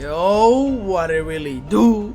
Yo, what it really do?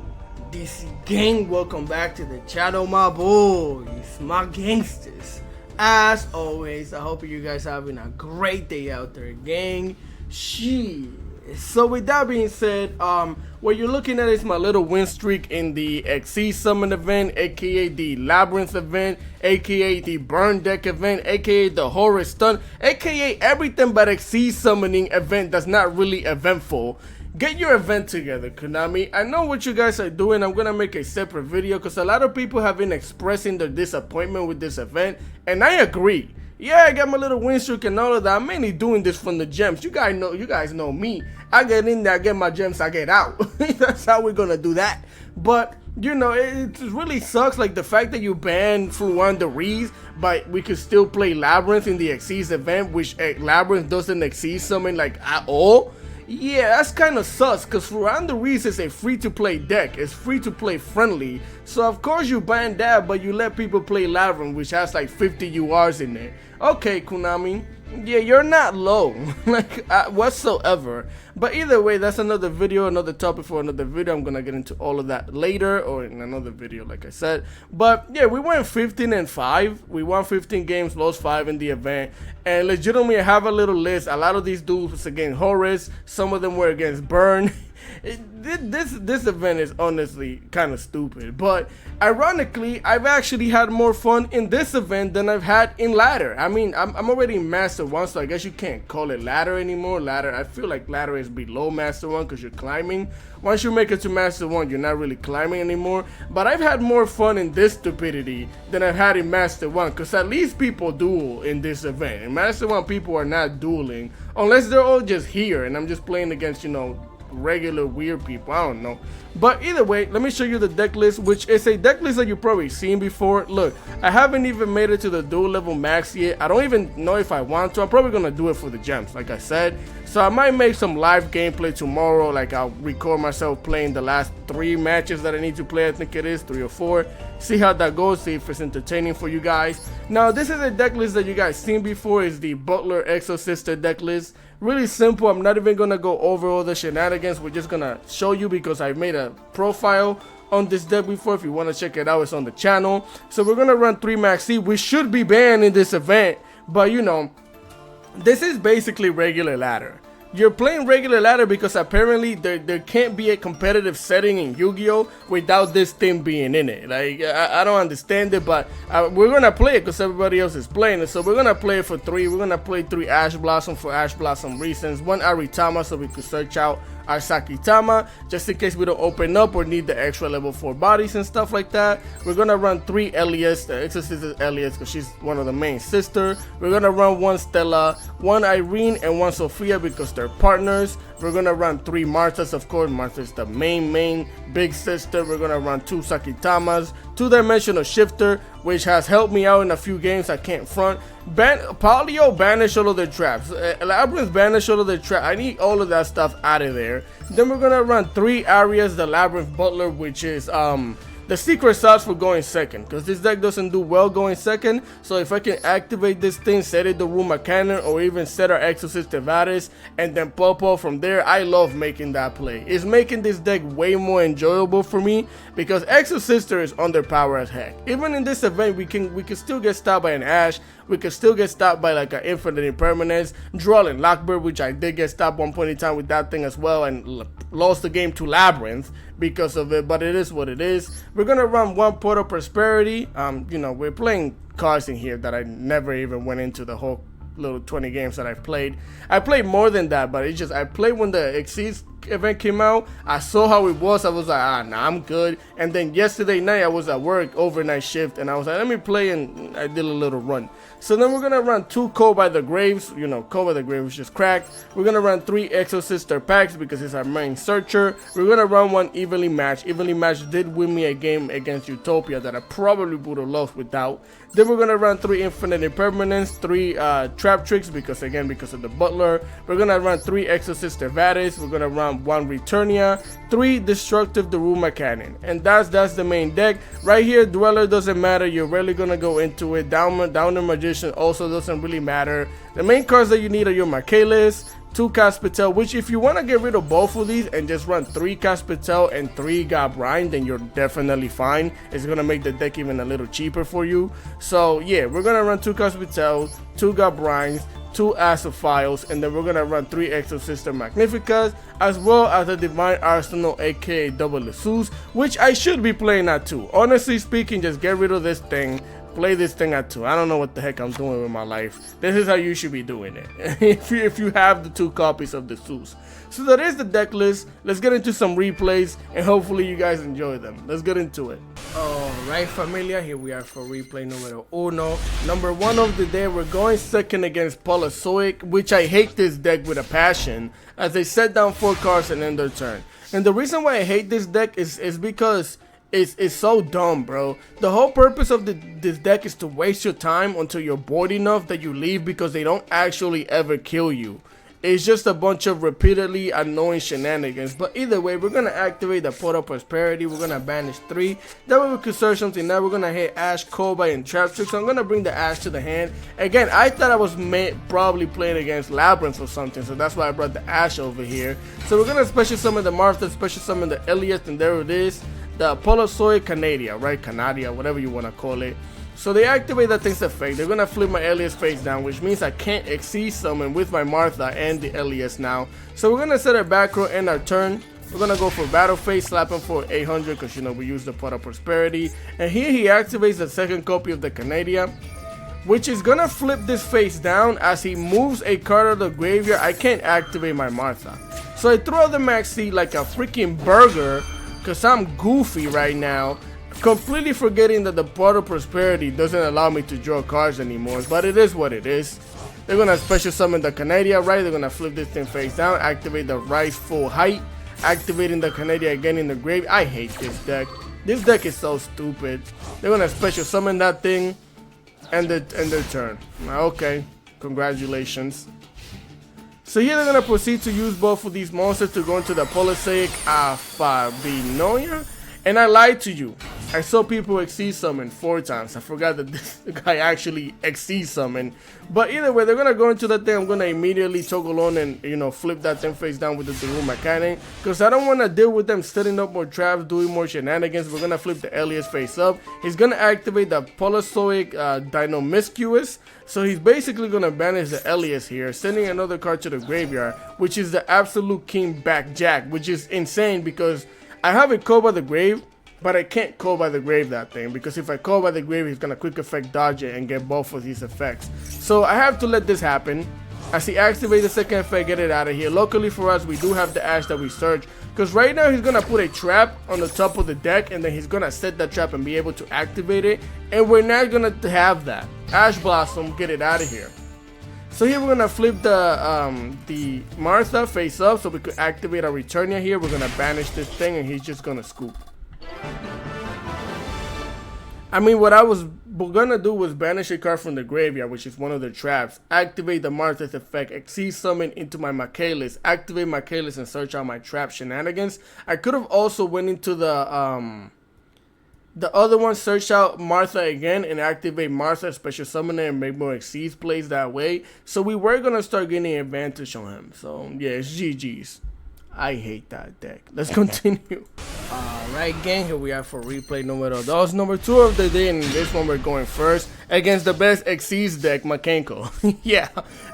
DC gang, welcome back to the channel, my boys, my gangsters. As always, I hope you guys having a great day out there, gang. Shit. So with that being said, what you're looking at is my little win streak in the XYZ Summon event, aka the Labyrinth event, aka the Burn Deck event, aka the Horus Stun, aka everything but XYZ summoning event that's not really eventful. Get your event together, Konami. I know what you guys are doing. I'm gonna make a separate video because a lot of people have been expressing their disappointment with this event, and I agree. Yeah, I got my little win streak and all of that. I'm mainly doing this from the gems. You guys know me. I get in there, I get my gems, I get out. That's how we're gonna do that. But you know, it really sucks, like the fact that you banned Fluan the Reese, but we could still play Labyrinth in the XYZ event, which Labyrinth doesn't XYZ summon like at all. Yeah, that's kind of sus, because Fluan the Reese is a free-to-play deck. It's free-to-play friendly. So of course you ban that, but you let people play Labyrinth, which has like 50 URs in there. Okay, Konami. Yeah, you're not low, like whatsoever. But either way, that's another video, another topic for another video. I'm gonna get into all of that later or in another video, like I said. But yeah, we went 15-5. We won 15 games, lost 5 in the event. And legitimately, I have a little list. A lot of these duels was against Horus. Some of them were against Burn. This event is honestly kind of stupid, but ironically I've actually had more fun in this event than I've had in ladder. I mean, I'm already in Master 1, so I guess you can't call it ladder anymore. Ladder, I feel like ladder is below Master 1 because you're climbing. Once you make it to Master 1, you're not really climbing anymore. But I've had more fun in this stupidity than I've had in Master 1, because at least people duel in this event. In Master 1, people are not dueling unless they're all just here and I'm just playing against, you know, regular weird people. I don't know. But either way, let me show you the deck list, which is a deck list that you've probably seen before. Look, I haven't even made it to the duel level max yet. I don't even know if I want to. I'm probably gonna do it for the gems, like I said. So I might make some live gameplay tomorrow. Like I'll record myself playing the last 3 matches that I need to play. I think it is 3 or 4. See how that goes, see if it's entertaining for you guys. Now this is a deck list that you guys seen before. Is the Butler Exosister deck list. Really simple. I'm not even gonna go over all the shenanigans. We're just gonna show you because I made a profile on this deck before. If you want to check it out, it's on the channel. So we're gonna run 3 maxi. We should be banned in this event, but you know, this is basically regular ladder. You're playing regular ladder because apparently there can't be a competitive setting in Yu-Gi-Oh without this thing being in it. Like I don't understand it, but we're gonna play it because everybody else is playing it. So we're gonna play it for 3. We're gonna play 3 Ash Blossom for Ash Blossom reasons, 1 Aritama so we could search out our Sakitama just in case we don't open up or need the extra level 4 bodies and stuff like that. We're gonna run 3 Elias, the Exosister Elias, because she's one of the main sister. We're gonna run 1 Stella, 1 Irene, and 1 Sophia because they're partners. We're gonna run 3 Marthas, of course. Martha's the main big sister. We're gonna run 2 Sakitamas, 2-dimensional shifter, which has helped me out in a few games. I can't front. Polio banish all of their traps. Labyrinth banish all of their traps. I need all of that stuff out of there. Then we're gonna run 3 Arias, the Labyrinth Butler, which is the secret sauce for going second, because this deck doesn't do well going second. So if I can activate this thing, set it the Ruma Cannon, or even set our Exosister Varus and then Popo from there, I love making that play. It's making this deck way more enjoyable for me because Exosister is underpowered as heck. Even in this event, we can still get stopped by an Ash. We could still get stopped by like an Infinite Impermanence, Drawling Lockbird, which I did get stopped one point in time with that thing as well and lost the game to Labyrinth because of it, but it is what it is. We're gonna run 1 Portal Prosperity. You know, we're playing cards in here that I never even went into the whole little 20 games that I've played. I played more than that, but it's just I played when the XYZ event came out. I saw how it was. I was like, nah, I'm good. And then yesterday night I was at work, overnight shift, and I was like, let me play, and I did a little run. So then we're gonna run 2 Call by the Graves. You know, Call by the Graves just cracked. We're gonna run 3 Exosister packs because it's our main searcher. We're gonna run 1 Evenly Matched. Evenly Matched did win me a game against Utopia that I probably would have lost without. Then we're gonna run 3 Infinite Impermanence, 3 Trap Tricks because of the Butler. We're gonna run 3 Exosister Varus. We're gonna run 1 Returnia, 3 Destructive Daruma Cannon, and that's the main deck. Right here, Dweller doesn't matter. You're rarely gonna go into it. Downer Magician also doesn't really matter. The main cards that you need are your Michaelis, 2 Kashtira, which if you want to get rid of both of these and just run 3 Kashtira and 3 Gabrine, then you're definitely fine. It's going to make the deck even a little cheaper for you. So yeah, we're going to run 2 Kashtira, 2 Gabrines, 2 Asophiles, and then we're going to run 3 Exosister Magnificas, as well as a Divine Arsenal, aka Double Lesus, which I should be playing at 2. Honestly speaking, just get rid of this thing. Play this thing at 2. I don't know what the heck I'm doing with my life. This is how you should be doing it if you have the 2 copies of the Zeus. So that is the deck list. Let's get into some replays and hopefully you guys enjoy them. Let's get into it. Alright familia, here we are for replay numero uno. Number 1 of the day, we're going second against Polozoic, which I hate this deck with a passion, as they set down 4 cards and end their turn. And the reason why I hate this deck is because it's so dumb, bro. The whole purpose of this deck is to waste your time until you're bored enough that you leave, because they don't actually ever kill you. It's just a bunch of repeatedly annoying shenanigans. But either way, we're gonna activate the Pot of Prosperity. We're gonna banish 3. That way we can search something. Now we're gonna hit Ash, Kobai, and Traptrick. So I'm gonna bring the Ash to the hand. Again, I thought I was probably playing against Labyrinth or something, so that's why I brought the Ash over here. So we're gonna special summon the Martha, special summon the Elias, and there it is. The Polozoic Canadia, right? Canadia, whatever you want to call it. So they activate that thing's effect. They're going to flip my Elias face down, which means I can't Exceed summon with my Martha and the Elias now. So we're going to set our back row and our turn. We're going to go for Battle Phase, slap him for 800 because, you know, we use the Pot of Prosperity. And here he activates the second copy of the Canadia, which is going to flip this face down. As he moves a card out of the graveyard, I can't activate my Martha. So I throw the maxi like a freaking burger, because I'm goofy right now, completely forgetting that the Pot of Prosperity doesn't allow me to draw cards anymore, but it is what it is. They're going to special summon the Canadia, right? They're going to flip this thing face down, activate the Rise full height, activating the Canadia again in the grave. I hate this deck. This deck is so stupid. They're going to special summon that thing and their turn. Okay, congratulations. So here they're going to proceed to use both of these monsters to go into the Polozoic Afabinoia. And I lied to you. I saw people Exceed summon 4 times. I forgot that this guy actually Exceed summon. But either way, they're going to go into that thing. I'm going to immediately toggle on and, you know, flip that thing face down with the duel mechanic, because I don't want to deal with them setting up more traps, doing more shenanigans. We're going to flip the Elias face up. He's going to activate the Polozoic Dinomiscuous. So he's basically going to banish the Elias here, sending another card to the graveyard, which is the absolute king back jack, which is insane because I have it called by the grave, but I can't call by the grave that thing, because if I call by the grave, he's going to quick effect dodge it and get both of these effects. So I have to let this happen. As he activates the second effect, get it out of here. Luckily for us, we do have the Ash that we search, because right now he's going to put a trap on the top of the deck, and then he's going to set that trap and be able to activate it, and we're not going to have that. Ash Blossom, get it out of here. So here we're going to flip the Martha face up so we could activate our Returnia here. We're going to banish this thing and he's just going to scoop. I mean, what I was going to do was banish a card from the graveyard, which is one of the traps. Activate the Martha's effect. Exceed summon into my Michaelis. Activate Michaelis and search out my trap shenanigans. I could have also went into the other one, search out Martha again and activate Martha, special summoner, and make more Exceeds plays that way. So we were going to start getting advantage on him. So yeah, it's GG's. I hate that deck. Let's continue. Alright gang, here we are for replay numero 2. Number 2 of the day, and this one we're going first against the best Exceeds deck, Makenko. Yeah,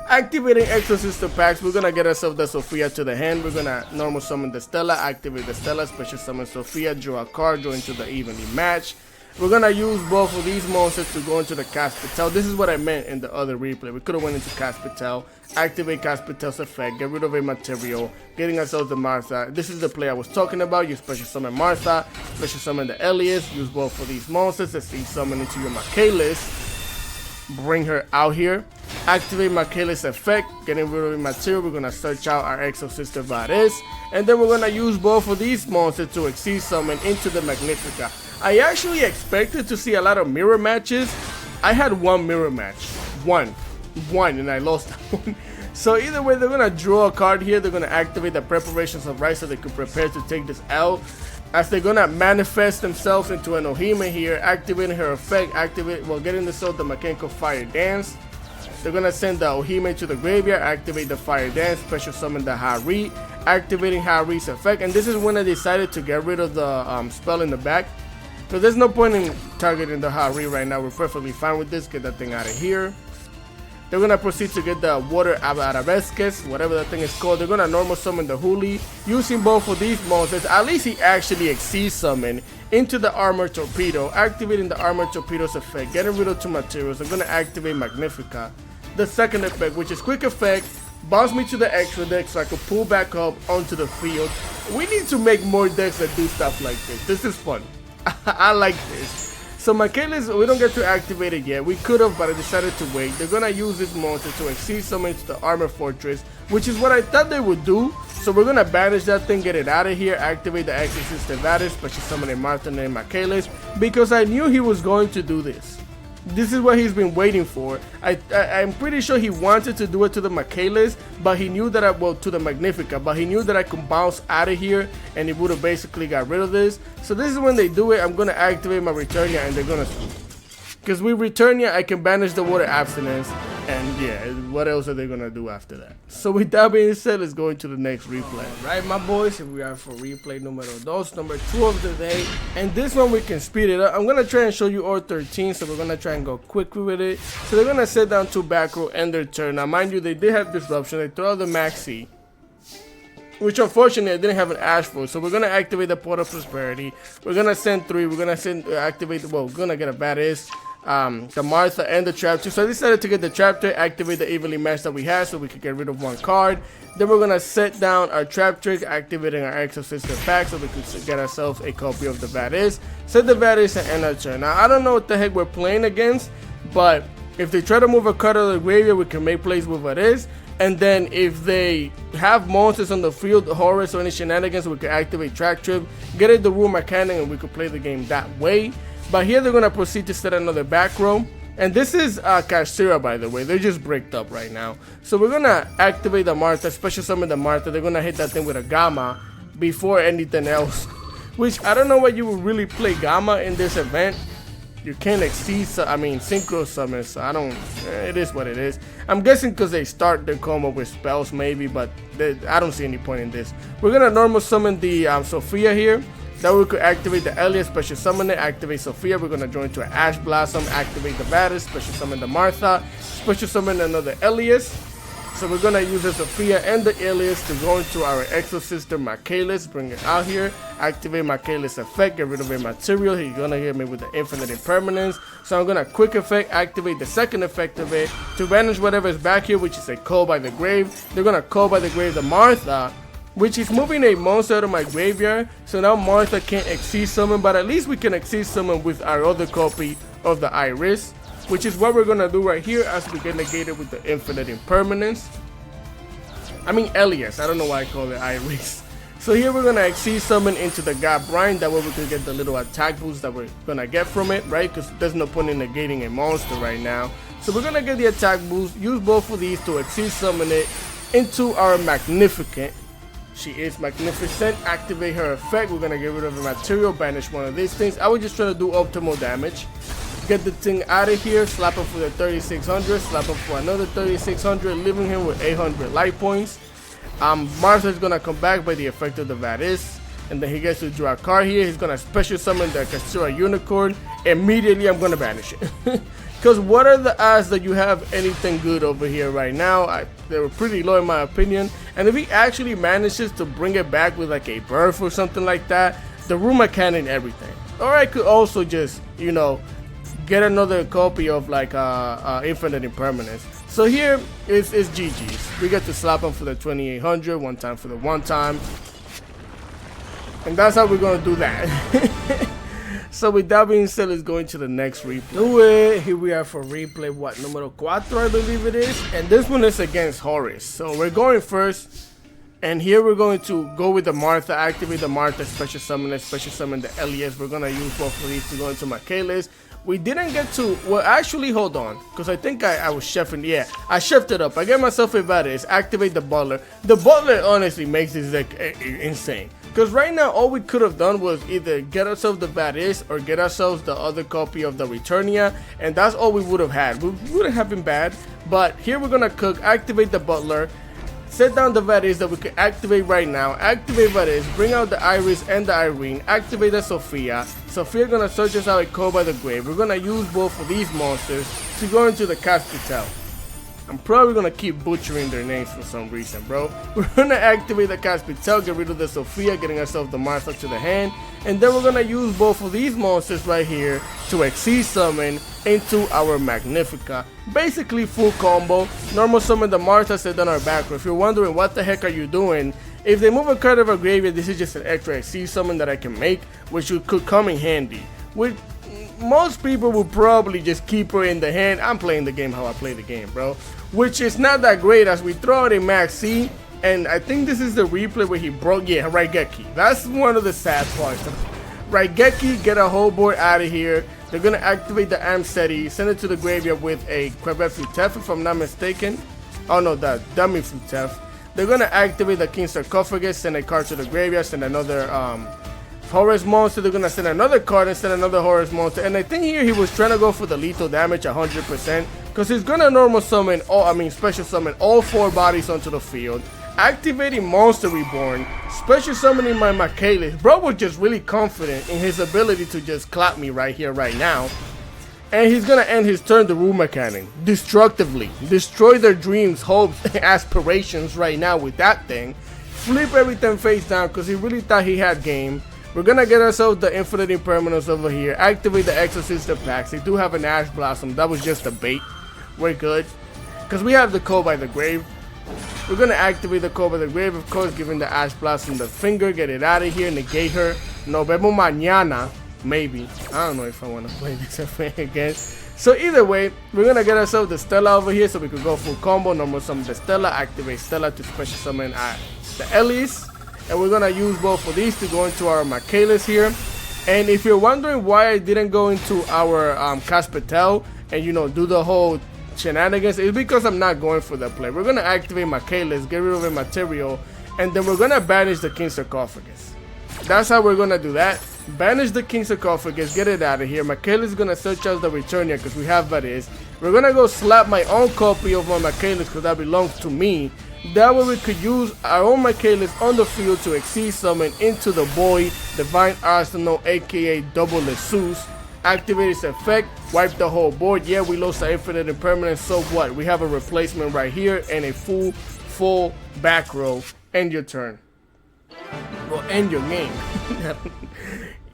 activating Exosister packs. We're gonna get ourselves the Sophia to the hand. We're gonna normal summon the Stella, activate the Stella, special summon Sophia, draw a card, go into the evenly match. We're gonna use both of these monsters to go into the Kashtira. This is what I meant in the other replay. We could have went into Kashtira, activate Kashtira's effect, get rid of a material, getting ourselves the Martha. This is the play I was talking about. You special summon Martha, special summon the Elias, use both of these monsters, Exceed summon into your Michaelis, bring her out here, activate Michaelis effect, getting rid of a material. We're gonna search out our Exosister Varys, and then we're gonna use both of these monsters to Exceed summon into the Magnifica. I actually expected to see a lot of mirror matches. I had one mirror match. One, and I lost that one. So either way, they're going to draw a card here. They're going to activate the Preparations of Rice so they can prepare to take this L. As they're going to manifest themselves into an Ohima here, activating her effect, getting the soul the Makenko Fire Dance. They're gonna send the Ohime to the graveyard, activate the Fire Dance, special summon the Hari, activating Hari's effect. And this is when I decided to get rid of the spell in the back. So there's no point in targeting the Hari right now. We're perfectly fine with this. Get that thing out of here. They're gonna proceed to get the Water Arabesques, whatever that thing is called. They're gonna normal summon the Huli. Using both of these monsters, at least he actually exceeds summon into the Armor Torpedo, activating the Armor Torpedo's effect, getting rid of 2 materials. I'm gonna activate Magnifica. The second effect, which is quick effect, bounce me to the extra deck so I can pull back up onto the field. We need to make more decks that do stuff like this. This is fun. I like this. So Michaelis, we don't get to activate it yet. We could have, but I decided to wait. They're gonna use this monster to exceed summon into the Armor Fortress, which is what I thought they would do. So we're gonna banish that thing, get it out of here, activate the Exosister Vatis, special summon a Martha named Michaelis, because I knew he was going to do this. This is what he's been waiting for. I'm pretty sure he wanted to do it to the Michaelis, but he knew that to the Magnifica, but he knew that I could bounce out of here and he would have basically got rid of this. So this is when they do it. I'm gonna activate my Returnia and they're gonna, because with Returnia I can banish the Water Abstinence, and yeah, what else are they gonna do after that? So with that being said, let's go into the next replay. Right, my boys, here we are for replay number 2, number 2 of the day, and this one we can speed it up. I'm gonna try and show you all 13, so we're gonna try and go quickly with it. So they're gonna set down 2 back row, end their turn. Now mind you, they did have disruption. They throw out the Maxi, which unfortunately I didn't have an Ash for, so we're gonna activate the Port of Prosperity. We're gonna send 3. We're gonna activate we're gonna get a Vatis, the Martha, and the Trap 2. So I decided to get the Trap 2, activate the Evenly Match that we had so we could get rid of 1 card. Then we're gonna set down our Trap Trick, activating our Exosister pack so we could get ourselves a copy of the Vatis. Set the Vatis and end our turn. Now I don't know what the heck we're playing against, but if they try to move a card out of the graveyard, we can make plays with Vatis. And then if they have monsters on the field, Horus or any shenanigans, we can activate Track Trip, get it the rule mechanic, and we could play the game that way. But here they're going to proceed to set another back row. And this is Kashtira, by the way. They're just bricked up right now. So we're going to activate the Martha, special summon the Martha. They're going to hit that thing with a Gamma before anything else. Which, I don't know why you would really play Gamma in this event. You can't exceed, synchro summons, so I don't, it is what it is. I'm guessing because they start their combo with spells maybe, but I don't see any point in this. We're going to normal summon the Sophia here. That we could activate the Elias, special summon it, activate Sophia. We're going to join to an Ash Blossom, activate the Vatis, special summon the Martha, special summon another Elias. So we're going to use the Sophia and the Elias to go into our Exosister Michaelis, bring it out here, activate Michaelis effect, get rid of a material. He's going to hit me with the Infinite Impermanence. So I'm going to quick effect, activate the second effect of it to banish whatever is back here, which is a Call by the Grave. They're going to Call by the Grave the Martha, which is moving a monster out of my graveyard. So now Martha can't exceed summon, but at least we can exceed summon with our other copy of the Iris, which is what we're gonna do right here as we get negated with the Infinite Impermanence. Elias, I don't know why I call it Iris. So here we're gonna exceed summon into the God Brine, that way we can get the little attack boost that we're gonna get from it, right? Because there's no point in negating a monster right now. So we're gonna get the attack boost, use both of these to exceed summon it into our Magnificent. She is magnificent. Activate her effect. We're gonna get rid of the material, banish one of these things. I was just trying to do optimal damage. Get the thing out of here, slap him for the 3600, slap him for another 3600, leaving him with 800 life points. Martha's gonna come back by the effect of the Vatis, and then he gets to draw a card here. He's gonna special summon the Kashtira Unicorn. Immediately I'm gonna banish it. Because what are the odds that you have anything good over here right now? They were pretty low in my opinion. And if he actually manages to bring it back with like a birth or something like that, the room mechanic and everything. Or I could also just, get another copy of like Infinite Impermanence. So here is GG's. We get to slap him for the 2800, one time for the one time. And that's how we're going to do that. So with that being said, let's go into the next replay. Do it. Here we are for replay, numero 4, I believe it is. And this one is against Horus. So we're going first. And here we're going to go with the Martha, activate the Martha, special summon the Elias. We're going to use both of these to go into Michaelis. We didn't get to, well actually hold on, because I think I was chefing, yeah, I chefed it up. I get myself a Vatis, activate the Butler. The Butler honestly makes this deck insane. Because right now, all we could have done was either get ourselves the Vadis or get ourselves the other copy of the Returnia, and that's all we would have had. We wouldn't have been bad, but here we're gonna cook, activate the Butler, set down the Vadis that we can activate right now, activate Vadis, bring out the Iris and the Irene, activate the Sophia. Sophia gonna search us out a Call by the Grave. We're gonna use both of these monsters to go into the Caspitel. I'm probably gonna keep butchering their names for some reason, bro. We're gonna activate the Caspitel, get rid of the Sophia, getting ourselves the Martha to the hand, and then we're gonna use both of these monsters right here to XYZ summon into our Magnifica. Basically full combo. Normal summon the Martha, set down our back row. If you're wondering what the heck are you doing, if they move a card of a graveyard, this is just an extra XYZ summon that I can make, which could come in handy. Most people would probably just keep her in the hand. I'm playing the game how I play the game, bro. Which is not that great as we throw it in Max C. And I think this is the replay where he broke, yeah, Raigeki. That's one of the sad parts. Raigeki, get a whole board out of here. They're going to activate the Amseti, send it to the graveyard with a Quebec Flutef, if I'm not mistaken. Oh no, the Dummy Flutef. They're going to activate the King Sarcophagus, send a card to the graveyard, send another Horus monster. They're gonna send another card and send another Horus monster, and I think here he was trying to go for the lethal damage 100% because he's gonna normal summon special summon all 4 bodies onto the field, activating Monster Reborn, special summoning my Michaelis. Bro was just really confident in his ability to just clap me right here right now, and he's gonna end his turn the rule mechanic destructively, destroy their dreams, hopes, aspirations right now with that thing, flip everything face down because he really thought he had game. We're gonna get ourselves the Infinite Impermanence over here, activate the Exosister packs. They do have an Ash Blossom, that was just a bait. We're good, because we have the Call by the Grave. We're gonna activate the Call by the Grave, of course, giving the Ash Blossom the finger, get it out of here, negate her. Nos vemos mañana, maybe. I don't know if I wanna play this again. So either way, we're gonna get ourselves the Stella over here so we could go full combo, normal summon the Stella, activate Stella to special summon the Elise. And we're gonna use both of these to go into our Michaelis here. And if you're wondering why I didn't go into our Caspitel and do the whole shenanigans, it's because I'm not going for that play. We're gonna activate Michaelis, get rid of a material, and then we're gonna banish the King Sarcophagus. That's how we're gonna do that. Banish the King Sarcophagus, get it out of here. Michaelis is gonna search out the Returnia because we have Vadis. We're gonna go slap my own copy of my Michaelis because that belongs to me. That way we could use our own Michaelis on the field to XYZ summon into the boy Divine Arsenal, aka Double Jesus. Activate its effect, wipe the whole board. Yeah, we lost our Infinite Impermanence, so what? We have a replacement right here and a full back row. End your turn. Well, end your game.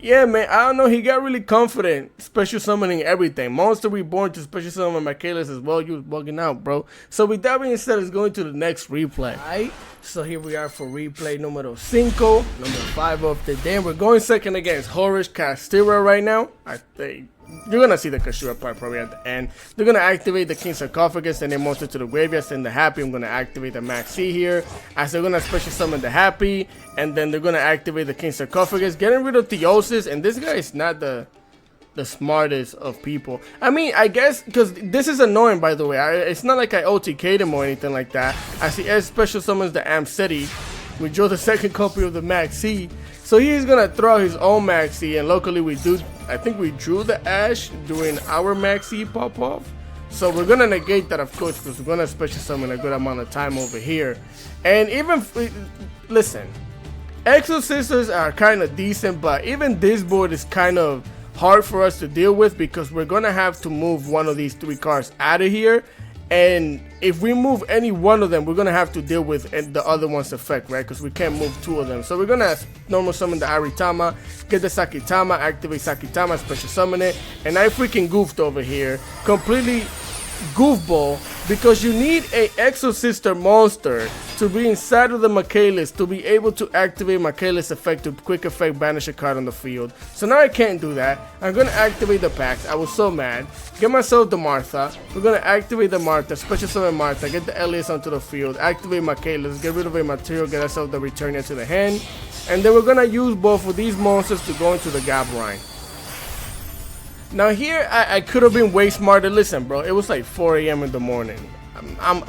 Yeah, man, I don't know, he got really confident, special summoning everything. Monster Reborn to special summon Michaelis as well. You was bugging out, bro. So with that being said, let's go into the next replay. Alright, so here we are for replay numero 5, number 5 of the day. We're going second against Horus-Kashtira right now. I think you're gonna see the Kashtira part probably at the end. They're gonna activate the King Sarcophagus and then monster to the graveyard, send the Happy. I'm gonna activate the Max C here, as they're gonna special summon the Happy, and then they're gonna activate the King Sarcophagus, getting rid of Theosis. And this guy is not the smartest of people. I mean, I guess because this is annoying, by the way. It's not like I OTK'd him or anything like that. As he special summons the Amseti, we drew the second copy of the Max C. So he's gonna throw his own Max C, and luckily I think we drew the Ash during our Max C pop off. So we're gonna negate that, of course, because we're gonna special summon a good amount of time over here. And even listen, Exosisters are kind of decent, but even this board is kind of hard for us to deal with because we're gonna have to move one of these 3 cards out of here. And if we move any one of them, we're gonna have to deal with the other one's effect, right? Because we can't move 2 of them. So we're gonna normal summon the Aritama, get the Sakitama, activate Sakitama, special summon it, and I freaking goofed over here, completely goofball, because you need a Exosister monster to be inside of the Michaelis to be able to activate Michaelis effect to quick effect banish a card on the field. So now I can't do that. I'm gonna activate the packs. I was so mad. Get myself the Martha. We're gonna activate the Martha, special summon Martha, get the Elias onto the field, activate Michaelis, get rid of a material, get ourselves the Returnia to the hand, and then we're gonna use both of these monsters to go into the Gabrine. Now here, I could have been way smarter. Listen, bro, it was like 4 a.m. in the morning.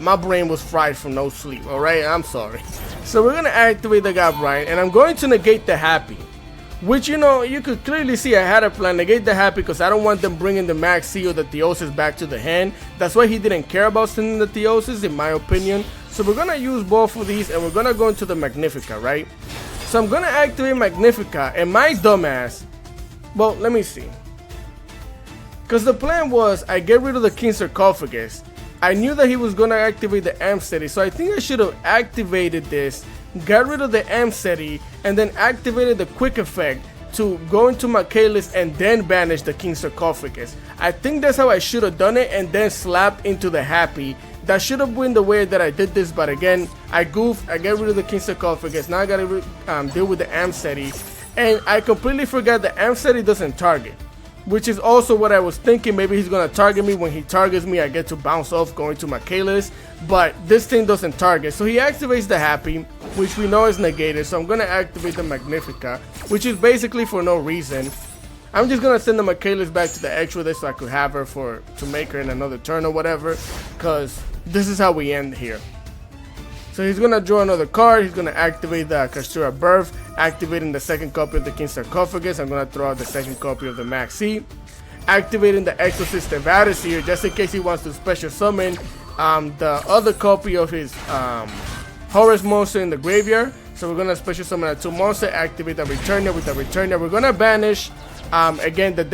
My brain was fried from no sleep, alright? I'm sorry. So we're gonna activate the God Brian, and I'm going to negate the Happy. Which, you know, you could clearly see I had a plan. Negate the Happy because I don't want them bringing the Max C or the Theosis back to the hand. That's why he didn't care about sending the Theosis, in my opinion. So we're gonna use both of these, and we're gonna go into the Magnifica, right? So I'm gonna activate Magnifica, and my dumbass, well, let me see. Because the plan was I get rid of the King Sarcophagus. I knew that he was gonna activate the Amceti, so I think I should have activated this, got rid of the Amceti, and then activated the quick effect to go into my K-list and then banish the King Sarcophagus. I think that's how I should have done it, and then slapped into the Happy. That should have been the way that I did this, but again, I goofed. I got rid of the King Sarcophagus. Now I gotta deal with the Amceti, and I completely forgot the Amceti doesn't target. Which is also what I was thinking. Maybe he's gonna target me. When he targets me, I get to bounce off going to my K-list. But this thing doesn't target. So he activates the Happy, which we know is negated. So I'm gonna activate the Magnifica, which is basically for no reason. I'm just gonna send the K-list back to the XYZ so I could have her to make her in another turn or whatever. Cause this is how we end here. So he's gonna draw another card. He's gonna activate the Kashtira Birth, activating the second copy of the King Sarcophagus. I'm gonna throw out the second copy of the Max C, activating the Exosister Vadis here, just in case he wants to special summon the other copy of his Horus monster in the graveyard. So we're gonna special summon a 2 monster, activate the Returner with the Returner. We're gonna banish again the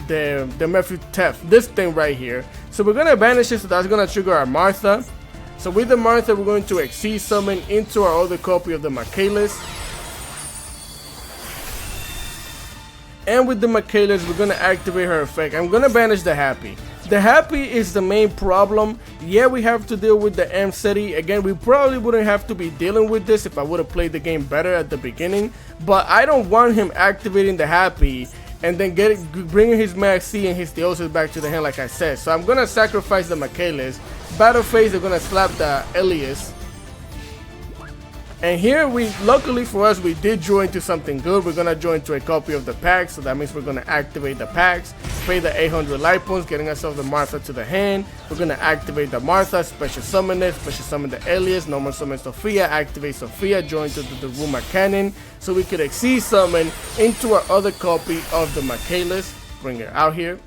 Mephiu Theft, this thing right here. So we're gonna banish it, so that's gonna trigger our Martha. So with the Martha, we're going to XYZ summon into our other copy of the K-list. And with the K-list, we're going to activate her effect. I'm going to banish the Happy. The Happy is the main problem. Yeah, we have to deal with the Amceti. Again, we probably wouldn't have to be dealing with this if I would have played the game better at the beginning. But I don't want him activating the Happy and then bringing his Max C and his Theosis back to the hand like I said. So I'm going to sacrifice the K-list. Battle phase, they're gonna slap the Elias, and here luckily for us, we did draw into something good. We're gonna draw into a copy of the Pax, so that means we're gonna activate the Pax, pay the 800 life points, getting ourselves the Martha to the hand. We're gonna activate the Martha, special summon it, special summon the Elias, normal summon Sophia, activate Sophia, join to the Ruma Cannon, so we could XYZ summon into our other copy of the K-list. Bring it out here.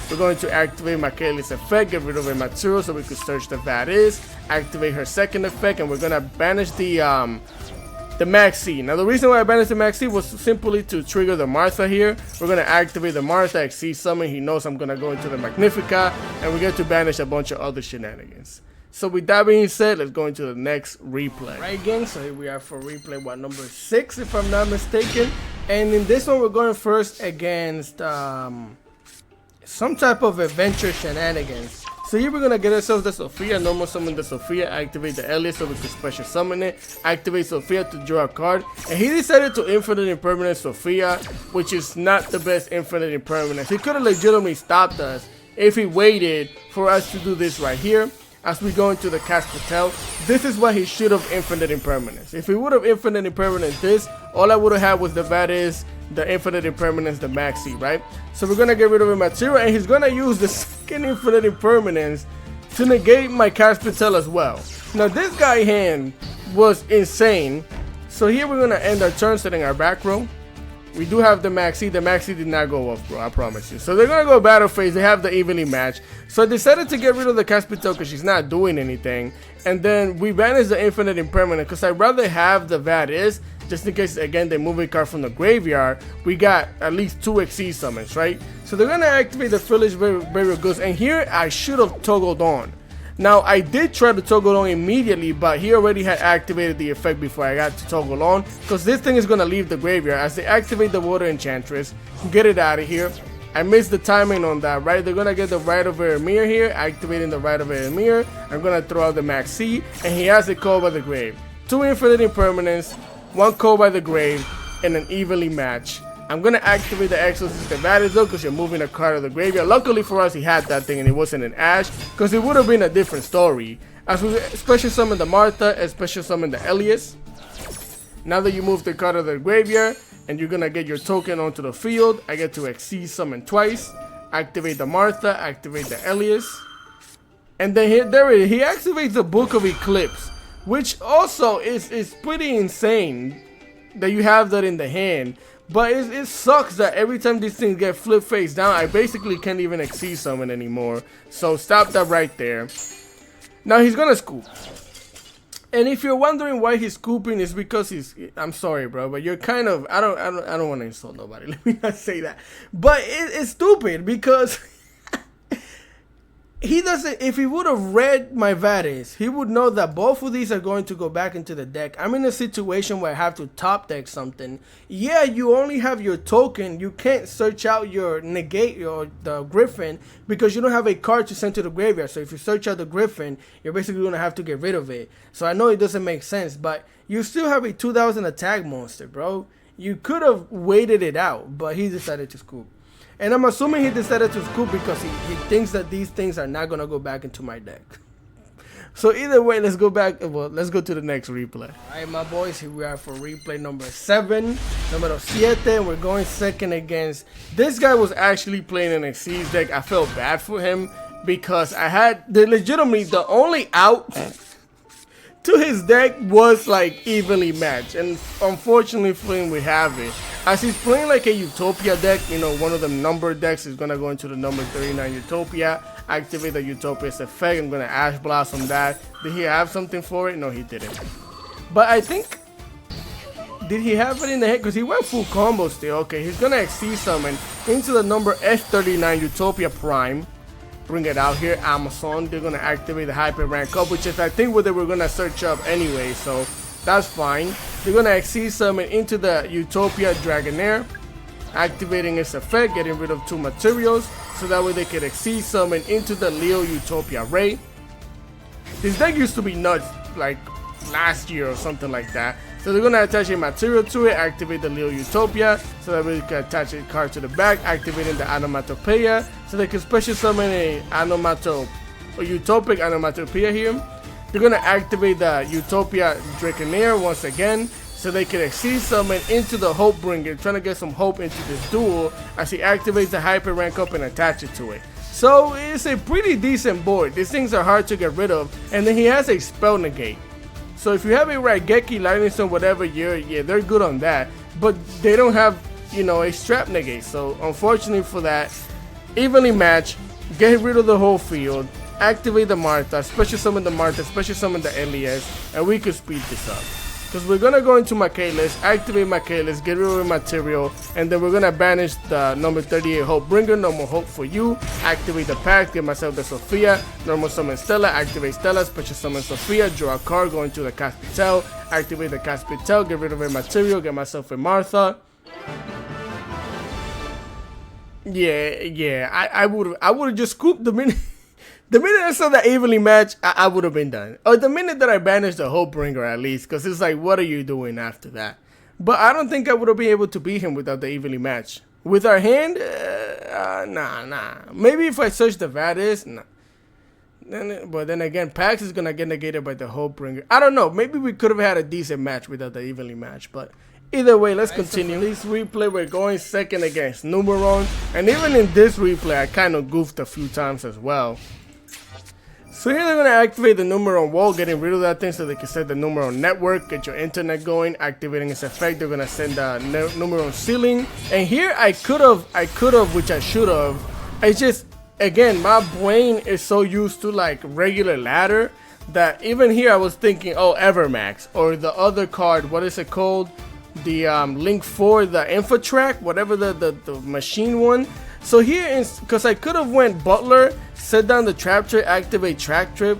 We're going to activate my K-list effect, get rid of a material so we could search the Vadis, activate her second effect, and we're gonna banish the Max C. Now the reason why I banished the Max C was simply to trigger the Martha here. We're gonna activate the Martha, XYZ summon. He knows I'm gonna go into the Magnifica, and we get to banish a bunch of other shenanigans. So with that being said, let's go into the next replay. Right, gang, so here we are for replay number 6, if I'm not mistaken. And in this one, we're going first against some type of adventure shenanigans. So here we're gonna get ourselves the Sophia, normal summon the Sophia, activate the Elias so we can special summon it, activate Sophia to draw a card, and he decided to infinite impermanence Sophia, which is not the best infinite impermanence. He could have legitimately stopped us if he waited for us to do this right here. As we go into the Caspatel, this is why he should have infinite impermanence. If he would have infinite impermanence this, all I would have had was the Vadis, the infinite impermanence, the Max C, right? So we're gonna get rid of a material, and he's gonna use the second infinite impermanence to negate my Caspatel as well. Now this guy hand was insane. So here we're gonna end our turn, setting our back row. We do have the Max C. The Max C did not go off, bro, I promise you. So they're gonna go battle phase. They have the evenly match. So I decided to get rid of the Caspatel because she's not doing anything. And then we banished the infinite impermanent because I'd rather have the Vadis, just in case again they move a card from the graveyard. We got at least 2 XYZ summons, right? So they're gonna activate the Village Burial Goods, and here I should have toggled on. Now I did try to toggle on immediately, but he already had activated the effect before I got to toggle on, because this thing is gonna leave the graveyard. As they activate the Water Enchantress, get it out of here. I missed the timing on that, right? They're gonna get the Rite of Eremir here, activating the Rite of Eremir. I'm gonna throw out the Max C, and he has a Call by the Grave. 2 infinite impermanence, 1 Call by the Grave, and an evenly match. I'm gonna activate the Exosister Vadis though, because you're moving a card of the graveyard. Luckily for us, he had that thing and it wasn't an Ash, because it would have been a different story. As we special summon the Martha and special summon the Elias. Now that you move the card of the graveyard and you're gonna get your token onto the field, I get to XYZ summon twice, activate the Martha, activate the Elias, and then he activates the Book of Eclipse, which also is pretty insane that you have that in the hand. But it sucks that every time these things get flipped face down, I basically can't even exceed summon anymore. So stop that right there. Now he's gonna scoop. And if you're wondering why he's scooping, it's because I'm sorry, bro, but you're kind of, I don't want to insult nobody. Let me not say that. But it's stupid because he doesn't, if he would have read my Varys, he would know that both of these are going to go back into the deck. I'm in a situation where I have to top deck something. Yeah, you only have your token. You can't search out your negate or the Griffin because you don't have a card to send to the graveyard. So if you search out the Griffin, you're basically going to have to get rid of it. So I know it doesn't make sense, but you still have a 2000 attack monster, bro. You could have waited it out, but he decided to scoop. And I'm assuming he decided to scoop because he thinks that these things are not going to go back into my deck. So either way, let's go back. Well, let's go to the next replay. All right, my boys, here we are for replay number 7. Numero 7, and we're going second against. This guy was actually playing an XYZ deck. I felt bad for him because I had legitimately the only out to his deck was like evenly matched, and unfortunately for him we have it. As he's playing like a Utopia deck, you know, one of the number decks is gonna go into the number 39 Utopia, activate the Utopia's effect. I'm gonna Ash Blast on that. Did he have something for it? No, he didn't. But I think, did he have it in the head? Because he went full combo still. Okay, he's gonna XC summon into the number S39 Utopia Prime. Bring it out here, Amazon. They're gonna activate the hyper rank up, which is I think what they were gonna search up anyway, so that's fine. They're gonna XC summon into the Utopia Dragonair, activating its effect, getting rid of 2 materials, so that way they can XC summon into the Leo Utopia Ray. This deck used to be nuts like last year or something like that. So they're gonna attach a material to it, activate the Leo Utopia, so that we can attach a card to the back, activating the Onomatopoeia, so they can special summon a Utopic Onomatopoeia here. They're gonna activate the Utopia Draconair once again, so they can XC summon into the Hopebringer, trying to get some hope into this duel as he activates the hyper rank up and attach it to it. So it's a pretty decent board. These things are hard to get rid of, and then he has a spell negate. So if you have a Raigeki, Lightning Stone, whatever, yeah, they're good on that. But they don't have, you know, a strap negate. So unfortunately for that, evenly match, get rid of the whole field, activate the Martha, special summon the Martha, special summon the Elias, and we could speed this up. Because we're going to go into my K-list, activate my K-list, get rid of material, and then we're going to banish the number 38 Hopebringer, no more hope for you, activate the pack, get myself the Sophia, normal summon Stella, activate Stella, special summon Sophia, draw a card, go into the Caspitel, activate the Caspitel, get rid of a material, get myself a Martha. Yeah, I would have just scooped the minute. The minute I saw that evenly match, I would have been done. Or the minute that I banished the Hopebringer at least, because it's like, what are you doing after that? But I don't think I would have been able to beat him without the evenly match. With our hand, nah. Maybe if I search the Varys, nah. But then again, Pax is going to get negated by the Hopebringer. I don't know. Maybe we could have had a decent match without the evenly match. But either way, let's continue. This replay, we're going second against Numeron. And even in this replay, I kind of goofed a few times as well. So here they're going to activate the Numeron wall, getting rid of that thing so they can set the Numeron network, get your internet going, activating its effect. They're going to send the Numeron ceiling. And here I could have, which I should have. It's just, again, my brain is so used to like regular ladder that even here I was thinking, oh, Evermax, or the other card, what is it called? The Link 4, the Infotrack, whatever the machine one. So here, because I could have went Butler, set down the Trap Trip, activate Track Trip,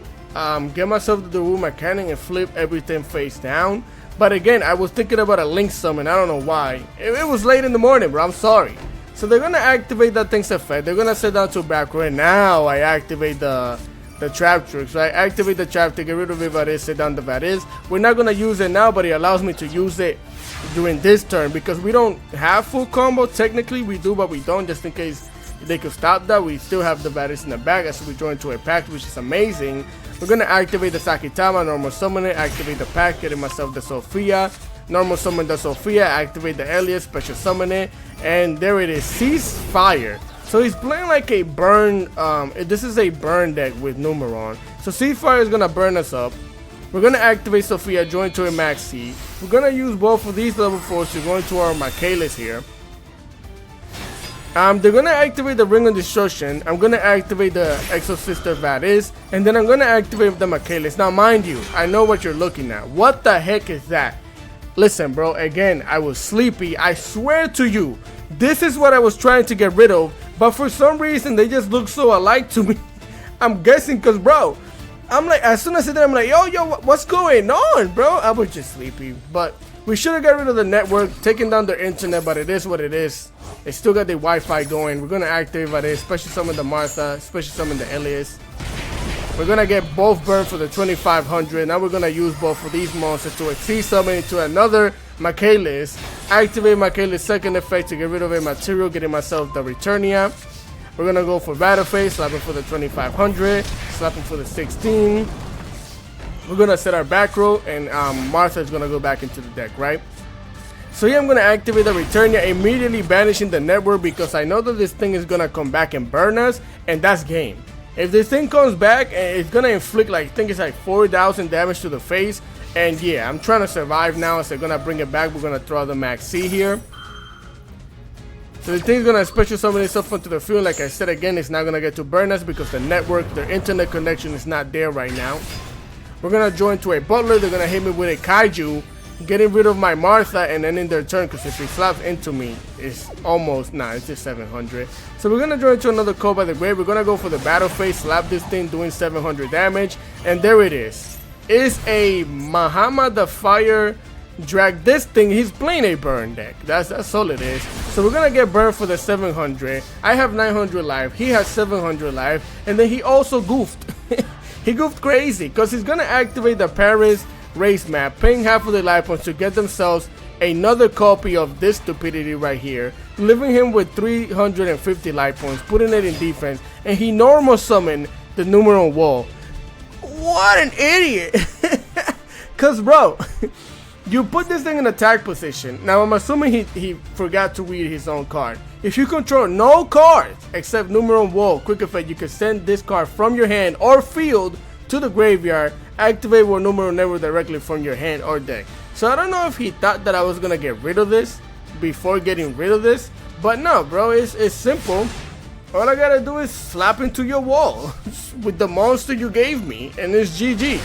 get myself to the Room Mechanic and flip everything face down. But again, I was thinking about a Link summon, I don't know why. It was late in the morning, bro, I'm sorry. So they're going to activate that thing's effect, they're going to set down to back row, and now I activate the Trap Trick. So I activate the Trap to get rid of Varys, set down the Varys. We're not going to use it now, but it allows me to use it during this turn because we don't have full combo. Technically we do, but we don't, just in case they could stop that. We still have the Varys in the back as we join to a pack, which is amazing. We're gonna activate the Sakitama, normal summon it, activate the pack, getting myself the Sophia, normal summon the Sophia, activate the Elias, special summon it, and there it is, Ceasefire. So he's playing like a burn, this is a burn deck with Numeron. So Ceasefire is gonna burn us up. We're gonna activate Sophia, join to a max C. We're gonna use both of these level 4s to go into our Michaelis here. They're gonna activate the Ring of Destruction. I'm gonna activate the Exosister Vadis, and then I'm gonna activate the Michaelis. Now, mind you, I know what you're looking at. What the heck is that? Listen, bro. Again, I was sleepy. I swear to you, this is what I was trying to get rid of, but for some reason they just look so alike to me. I'm guessing, cause bro, I'm like, as soon as I did, I'm like, yo, what's going on, bro? I was just sleepy, but we should have got rid of the network, taking down their internet, but it is what it is. They still got the Wi-Fi going. We're gonna activate it, especially some of the Martha, especially some of the Elias. We're gonna get both burned for the 2500. Now we're gonna use both of these monsters to exceed summon into another Michaelis. Activate Michaelis' second effect to get rid of a material, getting myself the Returnia. We're gonna go for Battle Phase, slap him for the 2500, slap him for the 16. We're gonna set our back row, and Martha is gonna go back into the deck, right? So yeah, I'm gonna activate the Returnia, immediately banishing the network because I know that this thing is gonna come back and burn us, and that's game. If this thing comes back, it's gonna inflict like, I think it's like 4,000 damage to the face, and yeah, I'm trying to survive now, so they're gonna bring it back. We're gonna throw the Max C here. So the thing's gonna special summon itself onto the field. Like I said again, it's not gonna get to burn us because the network, their internet connection is not there right now. We're gonna join to a Butler. They're gonna hit me with a Kaiju, getting rid of my Martha, and then in their turn, because if he slaps into me, it's almost, it's just 700. So we're gonna join to another Call by the Grave. We're gonna go for the Battle Phase, slap this thing, doing 700 damage, and there it is. It's a Mahama the Fire Drag. This thing, he's playing a burn deck. That's all it is. So we're gonna get burned for the 700. I have 900 life. He has 700 life, and then he also goofed. He goofed crazy because he's gonna activate the Paris race map, paying half of the life points to get themselves another copy of this stupidity right here, leaving him with 350 life points, putting it in defense, and he normal summoned the Numeron wall. What an idiot! Cause bro, you put this thing in attack position. Now I'm assuming he forgot to read his own card. If you control no cards except Numeron wall, quick effect, you can send this card from your hand or field to the graveyard. Activate War Numeron Network directly from your hand or deck. So I don't know if he thought that I was gonna get rid of this before getting rid of this, but no, bro, it's simple. All I gotta do is slap into your wall with the monster you gave me, and it's GG.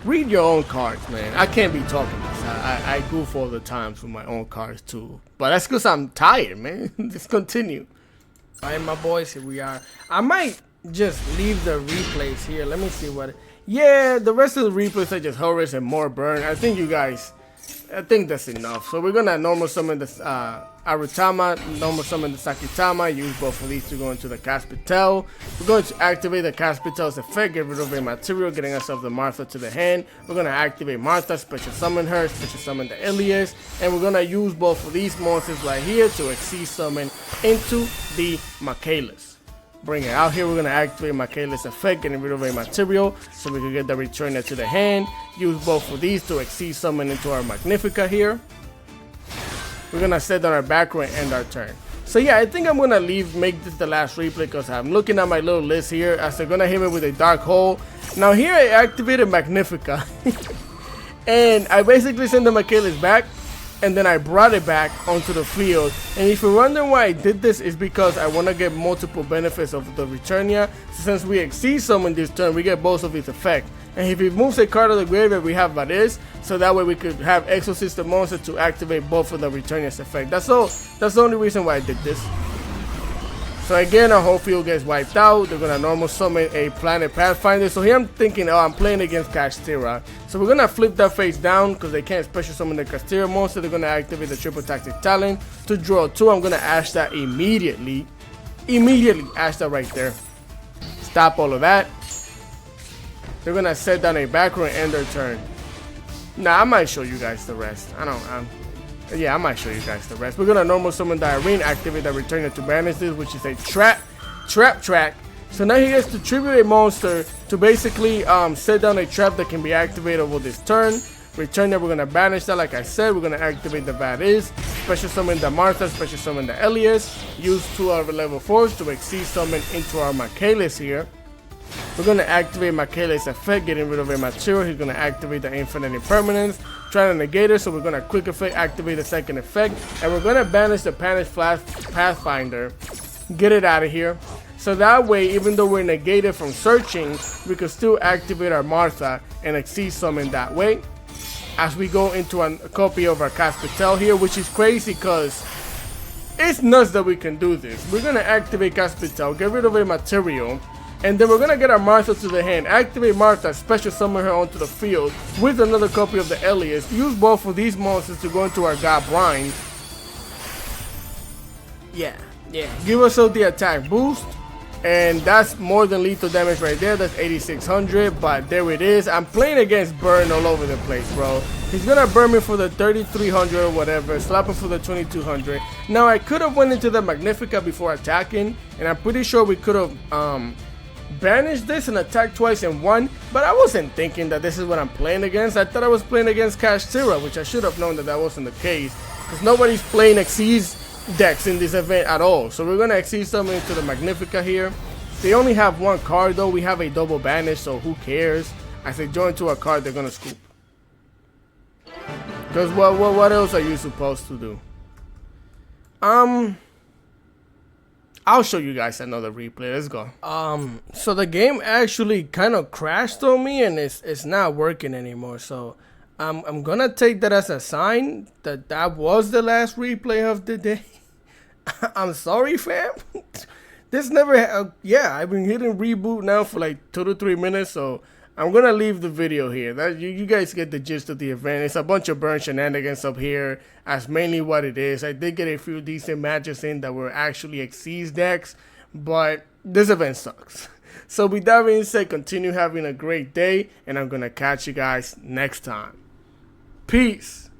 Read your own cards, man. I can't be talking this. I goof all the times with my own cards too, but that's because I'm tired, man. Just continue. Alright, my boys, here we are. I might just leave the replays here. Let me see what. Yeah, the rest of the replays are just Horus and more burn. I think that's enough. So we're gonna normal summon the Arutama, normal summon the Sakitama, use both of these to go into the Caspitel. We're going to activate the Caspitel's effect, get rid of a material, getting ourselves the Martha to the hand. We're gonna activate Martha, special summon her, special summon the Elias, and we're gonna use both of these monsters right here to exceed summon into the Michaelis. Bring it out here. We're gonna activate Michaelis effect, getting rid of a material, so we can get the Returner to the hand. Use both of these to exceed summon into our Magnifica here. We're gonna set down our back row and end our turn. So yeah, I think I'm gonna make this the last replay because I'm looking at my little list here as they're gonna hit me with a Dark Hole. Now here I activated Magnifica, and I basically sent the Michaelis back, and then I brought it back onto the field. And if you're wondering why I did this, is because I want to get multiple benefits of the Returnia. So since we exceed summon this turn, we get both of its effect. And if he moves a card of the graveyard, we have Vadis, so that way we could have Exosister monster to activate both of the Returnia's effect. That's all. That's the only reason why I did this. So again, our whole field gets wiped out. They're gonna normal summon a Planet Pathfinder. So here I'm thinking, oh, I'm playing against Kashtira. So we're gonna flip that face down because they can't special summon the Kashtira monster. They're gonna activate the Triple Tactic Talent to draw 2. I'm gonna ash that immediately. Immediately ash that right there. Stop all of that. They're gonna set down a back row and end their turn. Nah, I might show you guys the rest. Yeah, I might show you guys the rest. We're gonna normal summon the Irene, activate the Returner to banish this, which is a trap track. So now he gets to tribute a monster to basically set down a trap that can be activated over this turn. Returner, we're gonna banish that. Like I said, we're gonna activate the Vadis, special summon the Martha, special summon the Elias, use 2 of our level 4s to exceed summon into our Michaelis here. We're gonna activate Michaela's effect, getting rid of a material. He's gonna activate the infinite impermanence, try to negate it. So we're gonna quick effect, activate the second effect, and we're gonna banish the Panish Pathfinder, get it out of here. So that way, even though we're negated from searching, we can still activate our Martha and exceed summon that way. As we go into a copy of our Caspitel here, which is crazy because it's nuts that we can do this. We're gonna activate Caspitel, get rid of a material, and then we're gonna get our Martha to the hand, activate Martha, special summon her onto the field with another copy of the Elias. Use both of these monsters to go into our God Blind. Yeah. Give us the attack boost. And that's more than lethal damage right there. That's 8600, but there it is. I'm playing against Burn all over the place, bro. He's gonna burn me for the 3300 or whatever, slap him for the 2200. Now I could have went into the Magnifica before attacking, and I'm pretty sure we could have banished this and attacked twice and won, but I wasn't thinking that this is what I'm playing against. I thought I was playing against Kashtira, which I should have known that that wasn't the case, because nobody's playing Xyz decks in this event at all. So we're gonna exceed something into the Magnifica here. They only have one card though. We have a double banish, so who cares? As they join to a card, they're gonna scoop. Because what else are you supposed to do? I'll show you guys another replay. Let's go. So the game actually kind of crashed on me, and it's not working anymore. So I'm gonna take that as a sign that that was the last replay of the day. I'm sorry, fam. This never yeah, I've been hitting reboot now for like 2 to 3 minutes, so I'm gonna leave the video here. That you guys get the gist of the event. It's a bunch of burn shenanigans up here. That's mainly what it is. I did get a few decent matches in that were actually Xyz decks, but this event sucks. So with that being said, continue having a great day, and I'm gonna catch you guys next time. Peace.